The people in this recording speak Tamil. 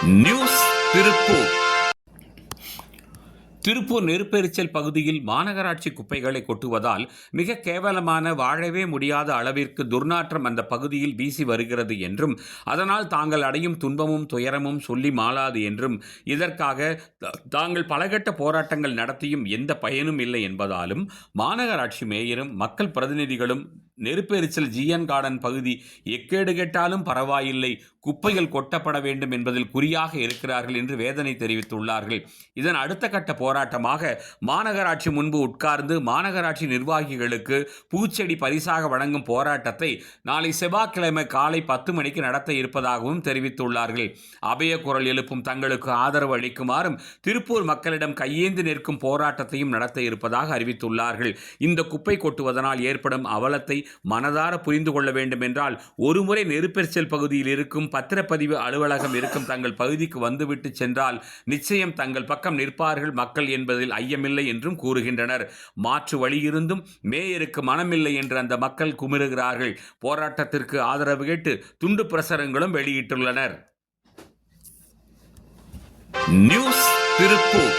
நியூஸ் திருப்பூர். திருப்பூர் நெருப்பெரிச்சல் பகுதியில் மாநகராட்சி குப்பைகளை கொட்டுவதால் மிக கேவலமான, வாழவே முடியாத அளவிற்கு துர்நாற்றம் அந்த பகுதியில் வீசி வருகிறது என்றும், அதனால் தாங்கள் அடையும் துன்பமும் துயரமும் சொல்லி மாளாது என்றும், இதற்காக தாங்கள் பலகட்ட போராட்டங்கள் நடத்தியும் எந்த பயனும் இல்லை என்பதாலும் மாநகராட்சி மேயரும் மக்கள் பிரதிநிதிகளும் நெருப்பெரிச்சல் ஜிஎன் கார்டன் பகுதி எக்கேடு கெட்டாலும் பரவாயில்லை, குப்பைகள் கொட்டப்பட வேண்டும் என்பதில் குறியாக இருக்கிறார்கள் என்று வேதனை தெரிவித்துள்ளார்கள். இதன் அடுத்த கட்ட போராட்டமாக மாநகராட்சி முன்பு உட்கார்ந்து மாநகராட்சி நிர்வாகிகளுக்கு பூச்செடி பரிசாக வழங்கும் போராட்டத்தை நாளை செவ்வாய்க்கிழமை காலை 10 மணிக்கு நடத்த இருப்பதாகவும் தெரிவித்துள்ளார்கள். அபய குரல் எழுப்பும் தங்களுக்கு ஆதரவு அளிக்குமாறும் திருப்பூர் மக்களிடம் கையேந்து நிற்கும் போராட்டத்தையும் நடத்த இருப்பதாக அறிவித்துள்ளார்கள். இந்த குப்பை கொட்டுவதனால் ஏற்படும் அவலத்தை மனதார புரிந்து கொள்ள வேண்டும் என்றால் ஒருமுறை நெருப்பெரிச்சல் பகுதியில் இருக்கும் பத்திரப்பதிவு அலுவலகம் இருக்கும் தங்கள் பகுதிக்கு வந்துவிட்டு சென்றால் நிச்சயம் தங்கள் பக்கம் நிற்பார்கள் மக்கள் என்பதில் ஐயமில்லை என்றும் கூறுகின்றனர். மாற்று வழியிருந்தும் மேயருக்கு மனமில்லை என்று அந்த மக்கள் குமுறுகிறார்கள். போராட்டத்திற்கு ஆதரவு கேட்டு துண்டு பிரசுரங்களும் வெளியிட்டுள்ளனர். நியூஸ் திருப்பூர்.